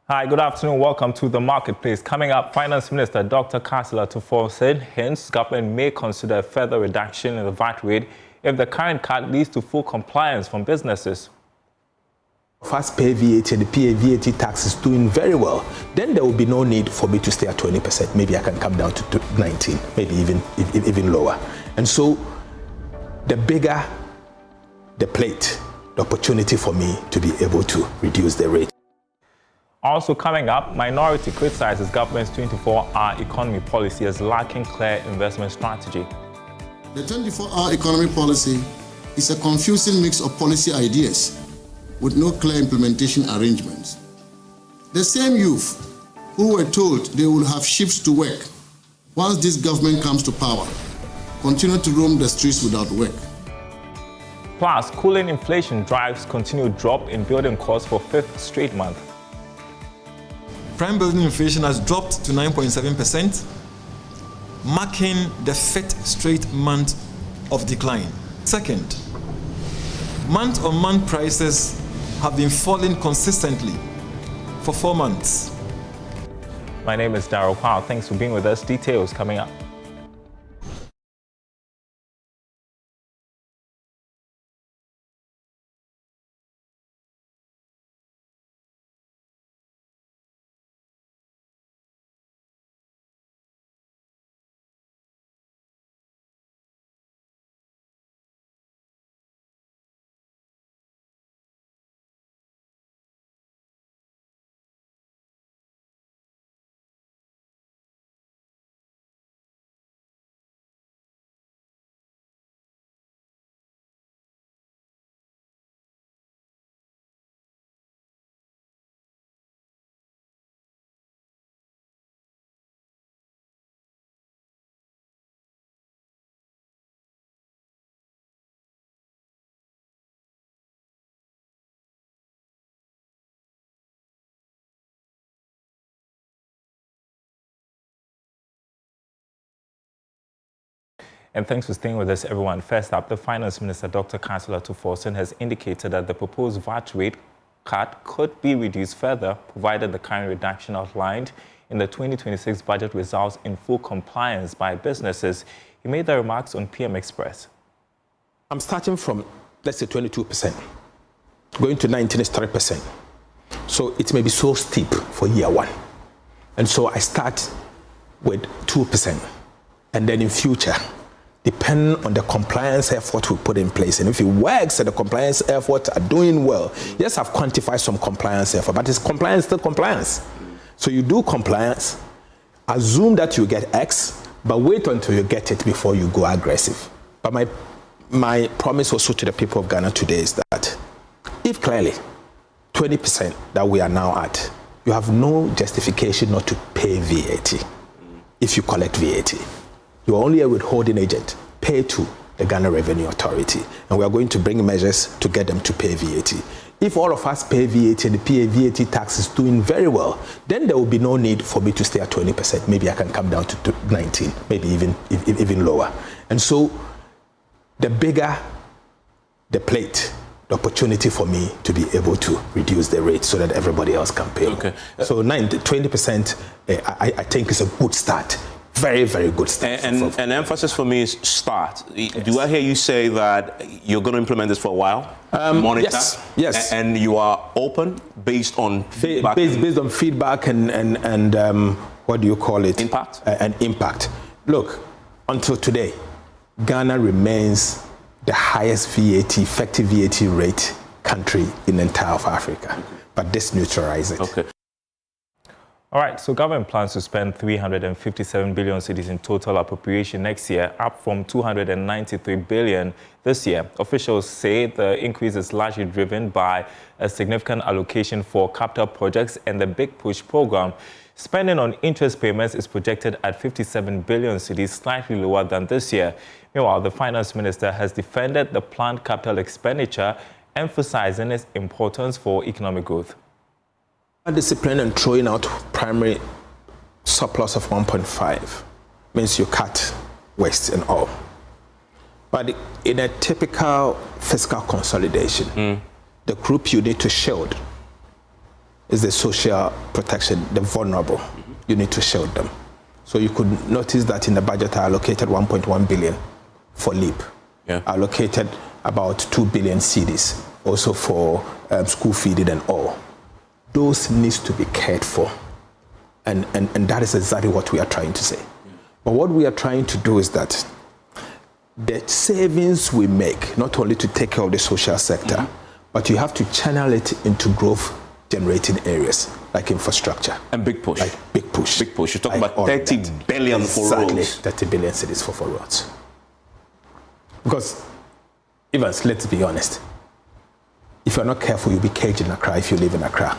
Hi, good afternoon. Welcome to the Marketplace. Coming up, Finance Minister Dr. Kansela Tufor hints government may consider a further reduction in the VAT rate if the current cut leads to full compliance from businesses. Fast pay VAT and the PA VAT tax is doing very well, then there will be no need for me to stay at 20%. Maybe I can come down to 19, maybe even lower. And so the bigger the plate, the opportunity for me to be able to reduce the rate. Also coming up, minority criticizes government's 24-hour economy policy as lacking clear investment strategy. The 24-hour economy policy is a confusing mix of policy ideas with no clear implementation arrangements. The same youth who were told they would have shifts to work once this government comes to power continue to roam the streets without work. Plus, cooling inflation drives continued drop in building costs for fifth straight month. Prime building inflation has dropped to 9.7%, marking the fifth straight month of decline. Second, month-on-month prices have been falling consistently for 4 months. My name is Darryl Powell. Thanks for being with us. Details coming up. And thanks for staying with us, everyone. First up, the Finance Minister, Dr. Kansela Tufor, has indicated that the proposed VAT rate cut could be reduced further, provided the current reduction outlined in the 2026 budget results in full compliance by businesses. He made the remarks on PM Express. I'm starting from, let's say, 22%. Going to 19 is 3%. So it may be so steep for year one. And so I start with 2%. And then in future, depending on the compliance effort we put in place, and if it works and the compliance efforts are doing well, yes, I've quantified some compliance effort, but is compliance still compliance? So you do compliance, assume that you get X, but wait until you get it before you go aggressive. But my promise also to the people of Ghana today is that if clearly 20% that we are now at, you have no justification not to pay VAT if you collect VAT. You are only a withholding agent. Pay to the Ghana Revenue Authority. And we are going to bring measures to get them to pay VAT. If all of us pay VAT and the PA VAT tax is doing very well, then there will be no need for me to stay at 20%. Maybe I can come down to 19, maybe even lower. And so the bigger the plate, the opportunity for me to be able to reduce the rate so that everybody else can pay. Okay. So 20%, I think is a good start. Very, very good start. And emphasis for me is start. Yes. Do I hear you say that you're going to implement this for a while? Monitor? Yes. And you are open based on feedback? Based on feedback and what do you call it? Impact? And impact. Look, until today, Ghana remains the highest VAT, effective VAT rate country in the entire of Africa. Okay. But this neutralizes it. Okay. All right, so government plans to spend 357 billion cedis in total appropriation next year, up from 293 billion this year. Officials say the increase is largely driven by a significant allocation for capital projects and the Big Push program. Spending on interest payments is projected at 57 billion cedis, slightly lower than this year. Meanwhile, the Finance Minister has defended the planned capital expenditure, emphasizing its importance for economic growth. Discipline and throwing out primary surplus of 1.5 means you cut waste and all. But in a typical fiscal consolidation, the group you need to shield is the social protection, the vulnerable. You need to shield them. So you could notice that in the budget I allocated 1.1 billion for LEAP. Yeah. I allocated about 2 billion cedis also for school feeding and all. Those needs to be cared for. And that is exactly what we are trying to say. But what we are trying to do is that the savings we make, not only to take care of the social sector, but you have to channel it into growth generating areas like infrastructure. And big push. Like big push. Big push. You're talking about 30 billion for roads. Exactly, 30 billion cedis for roads. Because, Evans, let's be honest. If you're not careful, you'll be caged in Accra if you live in Accra.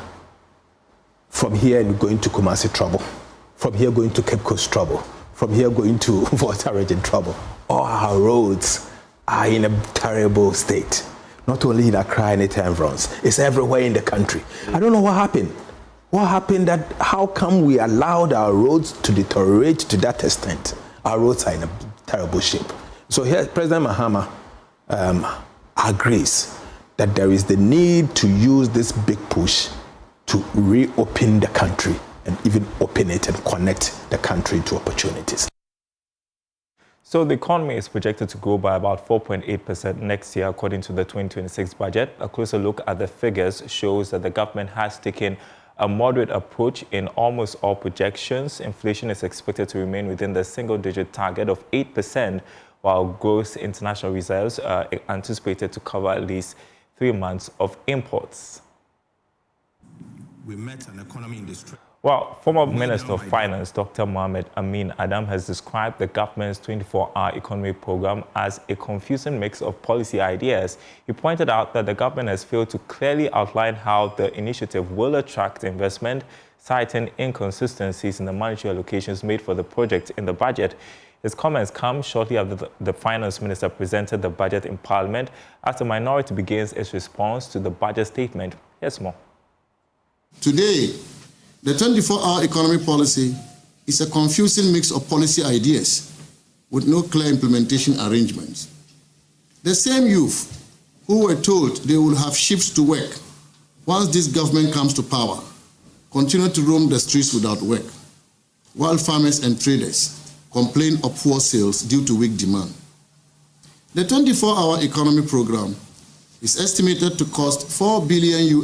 From here, you're going to Kumasi, trouble. From here, going to Cape Coast, trouble. From here, going to Volta region, trouble. All our roads are in a terrible state. Not only in Accra and its environs, it's everywhere in the country. I don't know what happened. What happened that, how come we allowed our roads to deteriorate to that extent? Our roads are in a terrible shape. So here, President Mahama agrees that there is the need to use this big push to reopen the country and even open it and connect the country to opportunities. So the economy is projected to grow by about 4.8% next year, according to the 2026 budget. A closer look at the figures shows that the government has taken a moderate approach in almost all projections. Inflation is expected to remain within the single-digit target of 8%, while gross international reserves are anticipated to cover at least 3 months of imports. We met an economy in distress. Well, former Minister of Finance, Dr. Mohamed Amin Adam, has described the government's 24-hour economy program as a confusing mix of policy ideas. He pointed out that the government has failed to clearly outline how the initiative will attract investment, citing inconsistencies in the monetary allocations made for the project in the budget. His comments come shortly after the finance minister presented the budget in Parliament as the minority begins its response to the budget statement. Here's more. Today, the 24-hour economy policy is a confusing mix of policy ideas with no clear implementation arrangements. The same youth who were told they would have ships to work once this government comes to power continue to roam the streets without work, while farmers and traders complain of poor sales due to weak demand. The 24-hour economy program is estimated to cost $4 billion,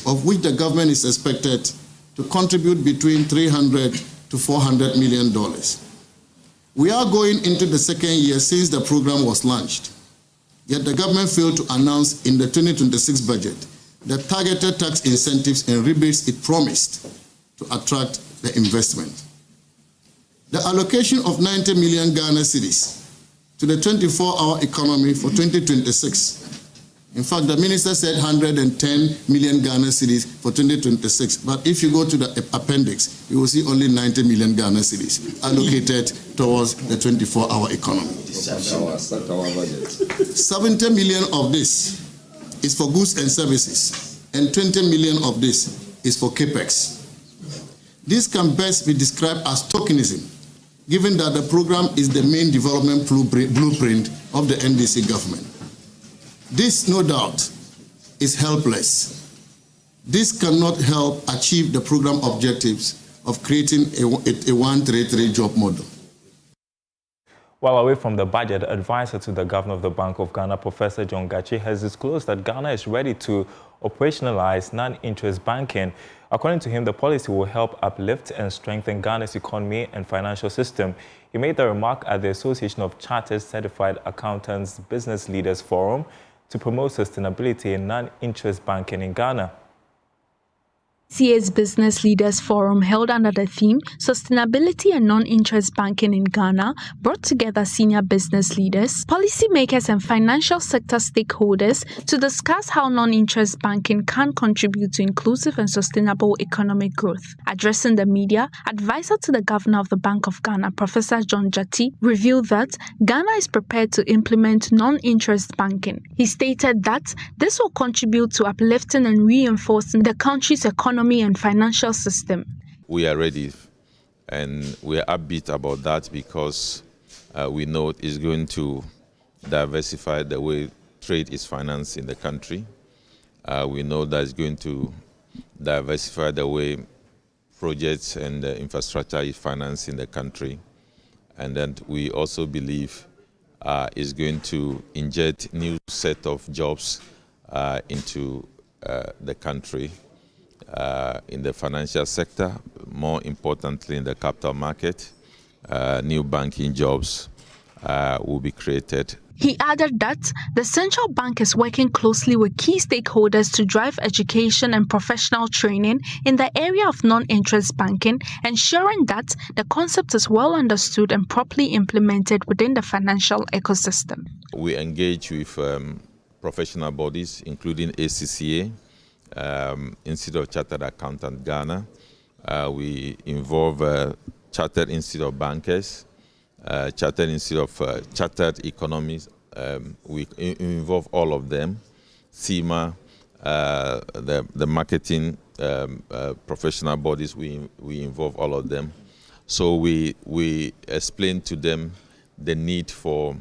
of which the government is expected to contribute between $300 to $400 million. We are going into the second year since the program was launched, yet the government failed to announce in the 2026 budget the targeted tax incentives and rebates it promised to attract the investment. The allocation of 90 million Ghana cedis to the 24-hour economy for 2026. In fact, the minister said 110 million Ghana cedis for 2026. But if you go to the appendix, you will see only 90 million Ghana cedis allocated towards the 24-hour economy. 70 million of this is for goods and services, and 20 million of this is for capex. This can best be described as tokenism, given that the program is the main development blueprint of the NDC government. This, no doubt, is helpless. This cannot help achieve the program objectives of creating a 133 job model. While away from the budget, advisor to the governor of the Bank of Ghana, Professor John Gachi, has disclosed that Ghana is ready to operationalize non-interest banking. According to him, the policy will help uplift and strengthen Ghana's economy and financial system. He made the remark at the Association of Chartered Certified Accountants Business Leaders Forum to promote sustainability in non-interest banking in Ghana. CA's Business Leaders Forum, held under the theme Sustainability and Non-Interest Banking in Ghana, brought together senior business leaders, policymakers and financial sector stakeholders to discuss how non-interest banking can contribute to inclusive and sustainable economic growth. Addressing the media, advisor to the governor of the Bank of Ghana, Professor John Jati, revealed that Ghana is prepared to implement non-interest banking. He stated that this will contribute to uplifting and reinforcing the country's economy and financial system. We are ready, and we are upbeat about that because we know it is going to diversify the way trade is financed in the country. We know that it's going to diversify the way projects and infrastructure is financed in the country. And then we also believe is going to inject new set of jobs into the country in the financial sector, more importantly in the capital market. New banking jobs will be created. He added that the central bank is working closely with key stakeholders to drive education and professional training in the area of non-interest banking, ensuring that the concept is well understood and properly implemented within the financial ecosystem. We engage with professional bodies, including ACCA, Institute of Chartered Accountants Ghana. We involve Chartered Institute of Bankers, Chartered Institute of Chartered Economists. We involve all of them. CIMA, the marketing professional bodies, we involve all of them. So we explain to them the need for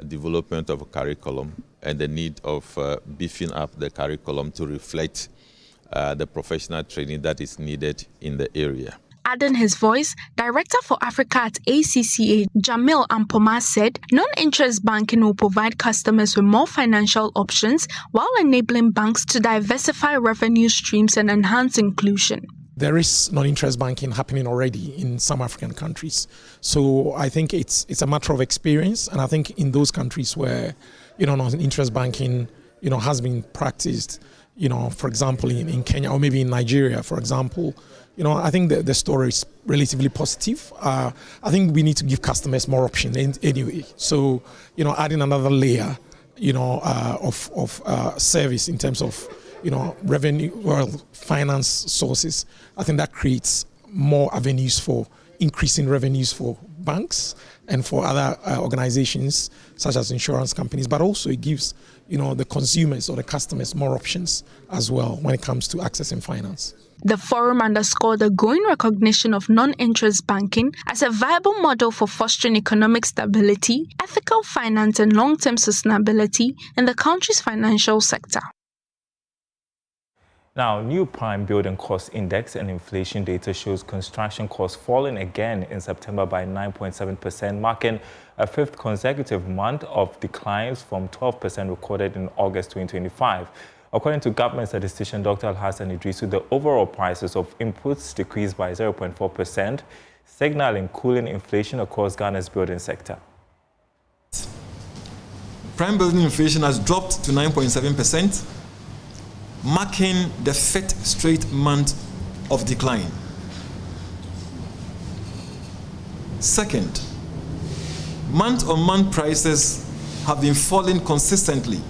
development of a curriculum and the need of beefing up the curriculum to reflect the professional training that is needed in the area. Adding his voice, Director for Africa at ACCA, Jamil Ampoma, said non-interest banking will provide customers with more financial options while enabling banks to diversify revenue streams and enhance inclusion. There is non-interest banking happening already in some African countries. So I think it's a matter of experience. And I think in those countries where, non-interest banking, has been practiced, for example, in Kenya or maybe in Nigeria, for example, I think the story is relatively positive. I think we need to give customers more options anyway. So, adding another layer, of service in terms of, revenue, finance sources, I think that creates more avenues for increasing revenues for banks and for other organizations such as insurance companies, but also it gives, the consumers or the customers more options as well when it comes to accessing finance. The forum underscored the growing recognition of non-interest banking as a viable model for fostering economic stability, ethical finance, and long-term sustainability in the country's financial sector. Now, new prime building cost index and inflation data shows construction costs falling again in September by 9.7%, marking a fifth consecutive month of declines from 12% recorded in August 2025. According to government statistician Dr. Al-Hassan Idrisu, the overall prices of inputs decreased by 0.4%, signaling cooling inflation across Ghana's building sector. Prime building inflation has dropped to 9.7%, marking the fifth straight month of decline. Second, month-on-month prices have been falling consistently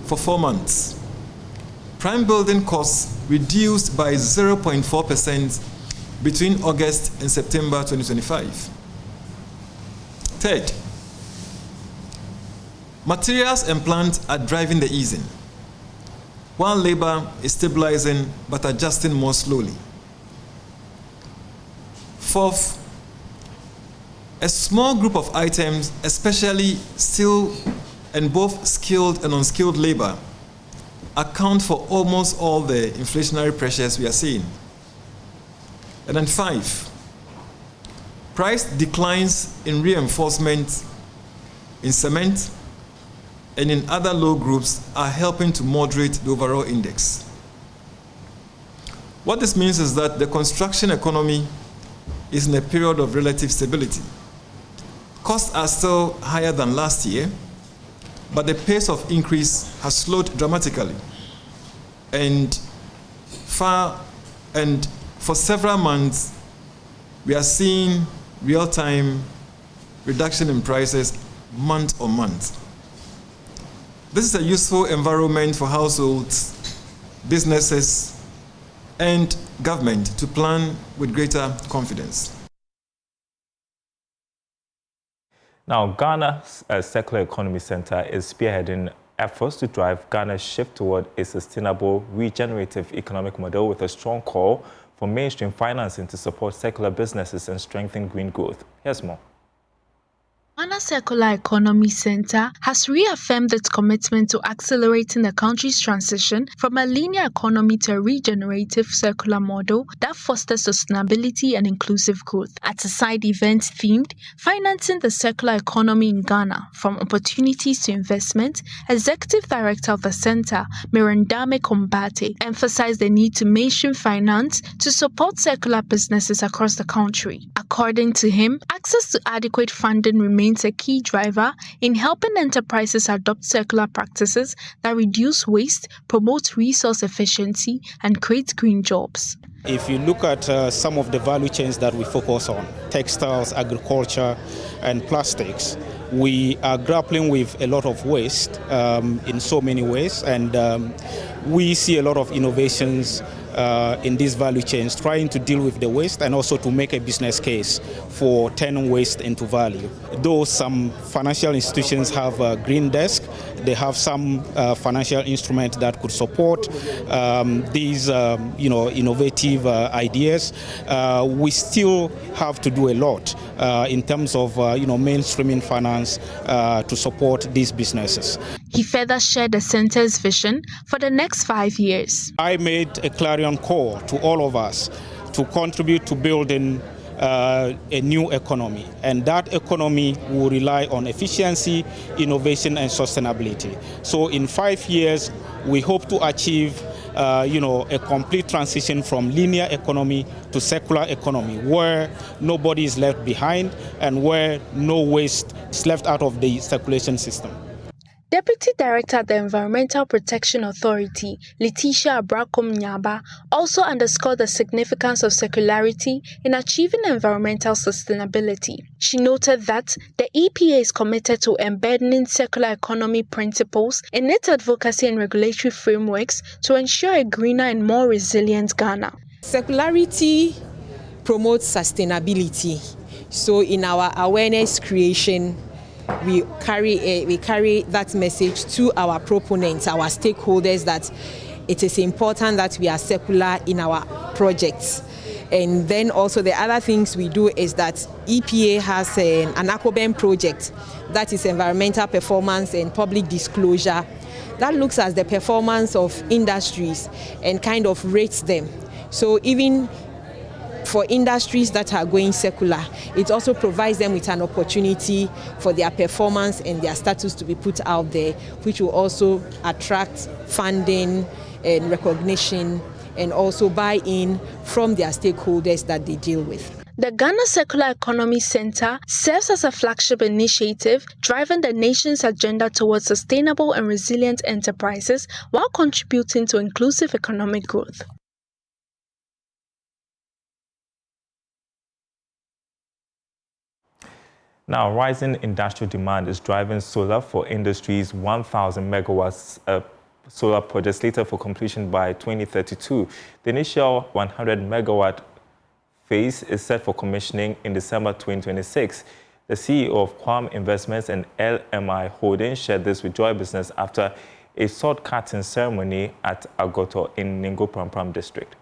for 4 months. Prime building costs reduced by 0.4% between August and September 2025. Third, materials and plant are driving the easing, while labor is stabilizing but adjusting more slowly. Fourth, a small group of items, especially steel and both skilled and unskilled labor, account for almost all the inflationary pressures we are seeing. And then 5, price declines in reinforcement, in cement, and in other low groups are helping to moderate the overall index. What this means is that the construction economy is in a period of relative stability. Costs are still higher than last year, but the pace of increase has slowed dramatically. And for several months, we are seeing real-time reduction in prices month on month. This is a useful environment for households, businesses, and government to plan with greater confidence. Now, Ghana's Circular Economy Center is spearheading efforts to drive Ghana's shift toward a sustainable, regenerative economic model with a strong call for mainstream financing to support circular businesses and strengthen green growth. Here's more. Ghana Circular Economy Center has reaffirmed its commitment to accelerating the country's transition from a linear economy to a regenerative circular model that fosters sustainability and inclusive growth. At a side event themed Financing the Circular Economy in Ghana from Opportunities to Investment, Executive Director of the Center, Mirandame Kombate, emphasized the need to mainstream finance to support circular businesses across the country. According to him, access to adequate funding remains a key driver in helping enterprises adopt circular practices that reduce waste, promote resource efficiency, and create green jobs. If you look at some of the value chains that we focus on, textiles, agriculture, and plastics, we are grappling with a lot of waste in so many ways, and we see a lot of innovations in these value chains, trying to deal with the waste and also to make a business case for turning waste into value. Though some financial institutions have a green desk, they have some financial instrument that could support these innovative ideas. We still have to do a lot in terms of mainstreaming finance to support these businesses. He further shared the center's vision for the next 5 years. I made a clarion call to all of us to contribute to building a new economy, and that economy will rely on efficiency, innovation, and sustainability. So in 5 years, we hope to achieve a complete transition from linear economy to circular economy, where nobody is left behind and where no waste is left out of the circulation system. Deputy Director at the Environmental Protection Authority, Letitia Abrakom-Nyaba, also underscored the significance of circularity in achieving environmental sustainability. She noted that the EPA is committed to embedding circular economy principles in its advocacy and regulatory frameworks to ensure a greener and more resilient Ghana. Circularity promotes sustainability. So in our awareness creation, we carry that message to our proponents, our stakeholders, that it is important that we are circular in our projects. And then also the other things we do is that EPA has an ACOBEM project, that is environmental performance and public disclosure, that looks at the performance of industries and kind of rates them. So even for industries that are going circular, it also provides them with an opportunity for their performance and their status to be put out there, which will also attract funding and recognition and also buy-in from their stakeholders that they deal with. The Ghana Circular Economy Center serves as a flagship initiative driving the nation's agenda towards sustainable and resilient enterprises while contributing to inclusive economic growth. Now, rising industrial demand is driving Solar for Industry's 1,000 megawatts solar project slated for completion by 2032. The initial 100 megawatt phase is set for commissioning in December 2026. The CEO of Quam Investments and LMI Holdings shared this with Joy Business after a sword-cutting ceremony at Agoto in Ningo Prampram district.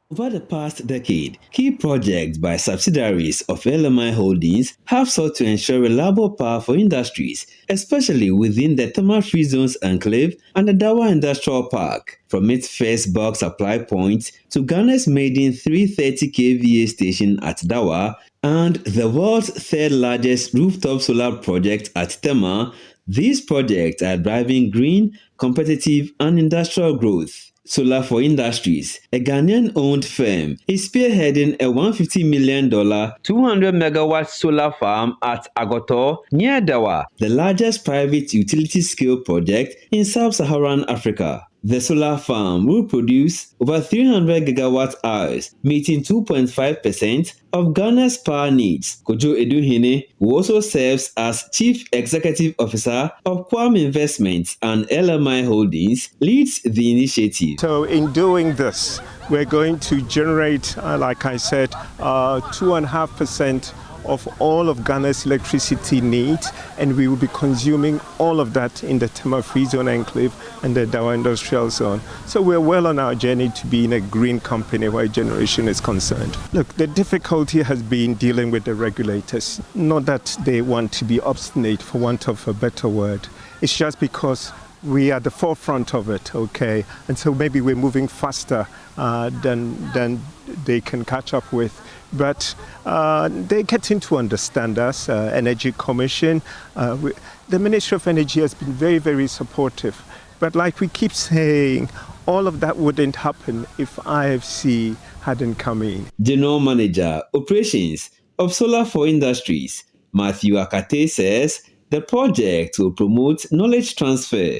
Over the past decade, key projects by subsidiaries of LMI Holdings have sought to ensure reliable power for industries, especially within the thermal-free zones enclave and the Dawa Industrial Park. From its first bulk supply point to Ghana's maiden 330 kVA station at Dawa and the world's third largest rooftop solar project at Tema, these projects are driving green, competitive, and industrial growth. Solar for Industries, a Ghanaian-owned firm, is spearheading a $150 million 200-megawatt solar farm at Agoto, near Dawa, the largest private utility-scale project in sub-Saharan Africa. The solar farm will produce over 300 gigawatt-hours, meeting 2.5% of Ghana's power needs. Kojo Eduhine, who also serves as Chief Executive Officer of Quam Investments and LMI Holdings, leads the initiative. So in doing this, we're going to generate, like I said, 2.5% of all of Ghana's electricity needs, and we will be consuming all of that in the Tema Free Zone Enclave and the Dawa Industrial Zone. So we're well on our journey to being a green company where generation is concerned. Look, the difficulty has been dealing with the regulators. Not that they want to be obstinate, for want of a better word. It's just because we are at the forefront of it, okay? And so maybe we're moving faster than they can catch up with. But they're getting to understand us. Energy Commission, the Ministry of Energy has been very, very supportive. But like we keep saying, all of that wouldn't happen if IFC hadn't come in. General Manager, Operations of Solar for Industries, Matthew Akate, says the project will promote knowledge transfer.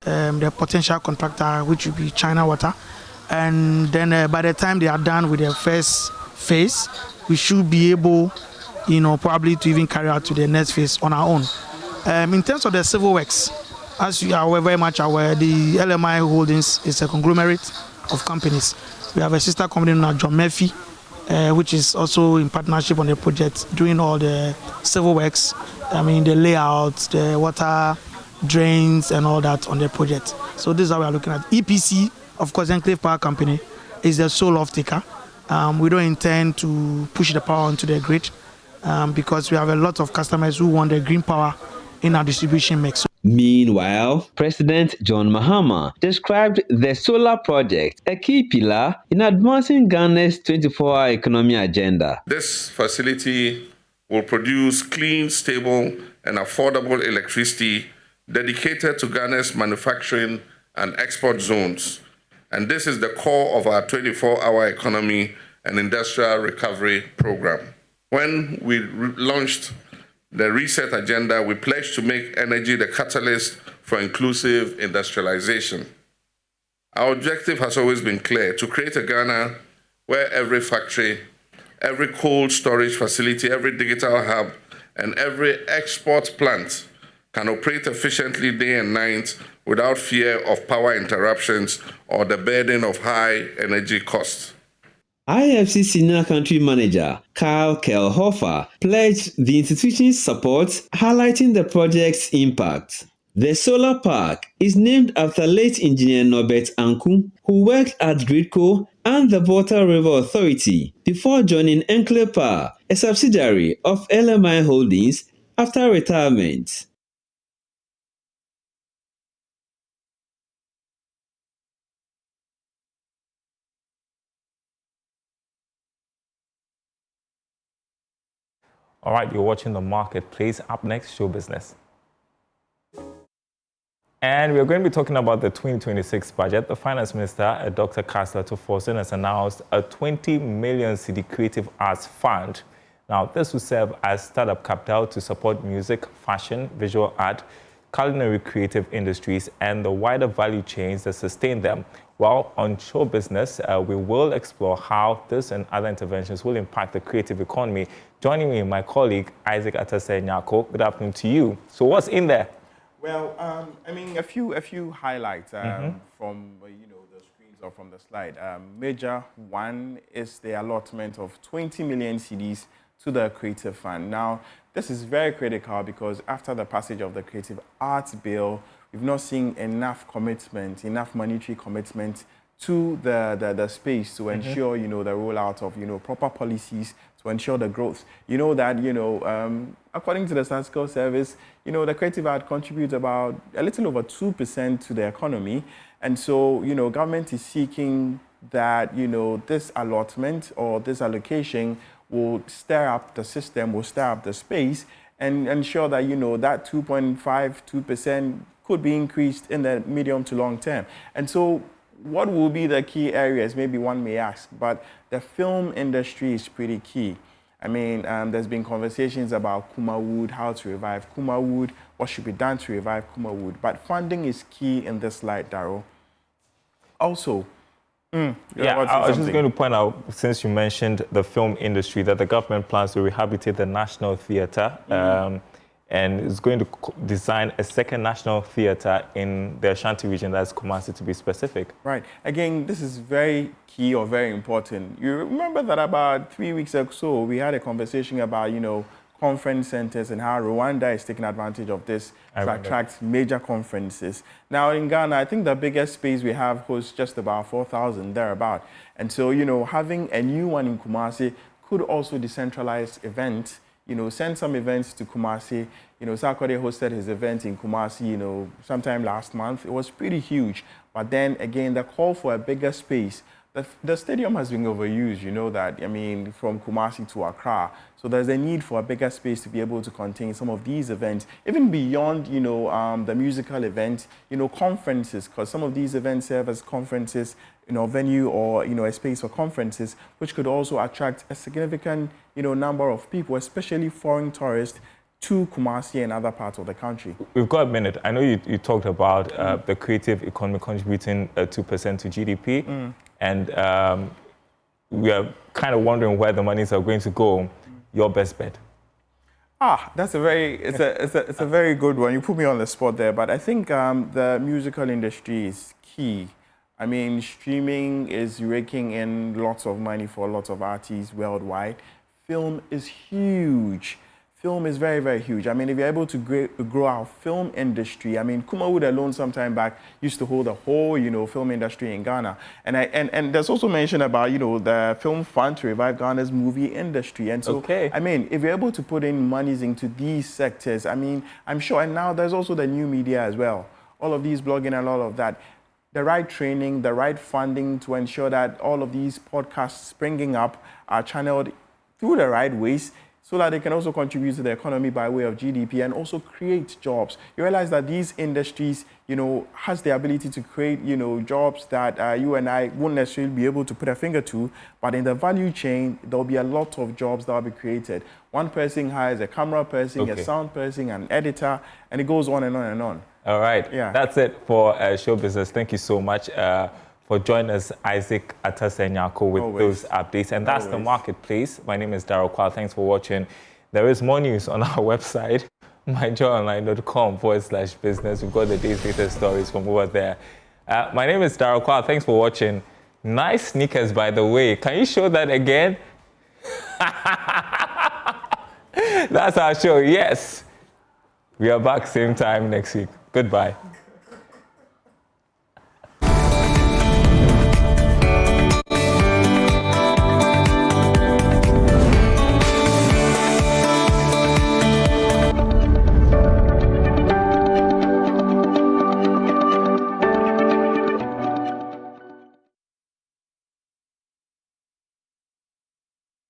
The potential contractor, which will be China Water, and then by the time they are done with the first phase, we should be able, probably to even carry out to the next phase on our own. In terms of the civil works, as you are very much aware, the LMI Holdings is a conglomerate of companies. We have a sister company named John Murphy, which is also in partnership on the project, doing all the civil works. The layout, the water drains and all that on the project. So this is how we are looking at EPC. Of course, Enclave Power Company is the sole off-taker. We don't intend to push the power onto the grid because we have a lot of customers who want the green power in our distribution mix. Meanwhile, President John Mahama described the solar project a key pillar in advancing Ghana's 24-hour economy agenda. This facility will produce clean, stable, and affordable electricity dedicated to Ghana's manufacturing and export zones. And this is the core of our 24-hour economy and industrial recovery program. When we launched the Reset Agenda, we pledged to make energy the catalyst for inclusive industrialization. Our objective has always been clear: to create a Ghana where every factory, every cold storage facility, every digital hub, and every export plant can operate efficiently day and night without fear of power interruptions or the burden of high energy costs. IFC Senior Country Manager Carl Kelhofer pledged the institution's support, highlighting the project's impact. The solar park is named after late engineer Norbert Anku, who worked at Gridco and the Volta River Authority before joining Enclave Power, a subsidiary of LMI Holdings, after retirement. All right, you're watching The Marketplace. Up next, show business. And we're going to be talking about the 2026 budget. The Finance Minister, Dr. Kastler Toforsen, has announced a 20 million cedi Creative Arts Fund. Now, this will serve as startup capital to support music, fashion, visual art, culinary creative industries, and the wider value chains that sustain them. Well, on show business, we will explore how this and other interventions will impact the creative economy. Joining me, my colleague, Isaac Atase Nyako. Good afternoon to you. So what's in there? Well, a few highlights from the screens or from the slide. Major one is the allotment of 20 million cedis to the Creative Fund. Now, this is very critical because after the passage of the Creative Arts Bill, we've not seen enough commitment, enough monetary commitment to the space to ensure, the rollout of, proper policies to ensure the growth. You know that, according to the Statistical Service, the creative art contributes about a little over 2% to the economy. And so, government is seeking that, this allotment or this allocation will stir up the system, will stir up the space and ensure that, that 2.52% could be increased in the medium to long term. And so what will be the key areas, maybe one may ask, but the film industry is pretty key. There's been conversations about Kumawood, how to revive Kumawood, what should be done to revive Kumawood, but funding is key in this light, Darryl. Also, I was just going to point out, since you mentioned the film industry, that the government plans to rehabilitate the National Theatre and is going to design a second national theatre in the Ashanti region, that's Kumasi to be specific. Right. Again, this is very key or very important. You remember that about 3 weeks or so, we had a conversation about, conference centers and how Rwanda is taking advantage of this to attract major conferences. Now in Ghana, I think the biggest space we have hosts just about 4,000 thereabout. And so, having a new one in Kumasi could also decentralize events, send some events to Kumasi. Sarkodie hosted his event in Kumasi, sometime last month. It was pretty huge. But then again, the call for a bigger space. The stadium has been overused, that, from Kumasi to Accra. So there's a need for a bigger space to be able to contain some of these events, even beyond, the musical events, conferences, because some of these events serve as conferences, venue or, a space for conferences, which could also attract a significant, number of people, especially foreign tourists, to Kumasi and other parts of the country. We've got a minute. I know you talked about the creative economy contributing 2% to GDP, and we are kind of wondering where the monies are going to go. Your best bet? That's it's a very good one. You put me on the spot there, but I think the musical industry is key. Streaming is raking in lots of money for lots of artists worldwide. Film is huge. Film is very, very huge. If you're able to grow our film industry, Kumawood alone sometime back used to hold the whole, film industry in Ghana. And there's also mention about, the film fund to revive Ghana's movie industry. And so, if you're able to put in monies into these sectors, I'm sure, and now there's also the new media as well. All of these blogging and all of that. The right training, the right funding to ensure that all of these podcasts springing up are channeled through the right ways, so that they can also contribute to the economy by way of GDP and also create jobs. You realize that these industries, has the ability to create, jobs that you and I wouldn't necessarily be able to put a finger to, but in the value chain, there'll be a lot of jobs that will be created. One person hires a camera person, a sound person, an editor, and it goes on and on and on. All right. Yeah. That's it for Show Business. Thank you so much for joining us, Isaac Atasenyako, with those updates. And that's the marketplace. My name is Darryl Kwal. Thanks for watching. There is more news on our website, myjoyonline.com/business. We've got the day's latest stories from over there. My name is Darryl Kwal. Thanks for watching. Nice sneakers, by the way. Can you show that again? That's our show. Yes. We are back same time next week. Goodbye.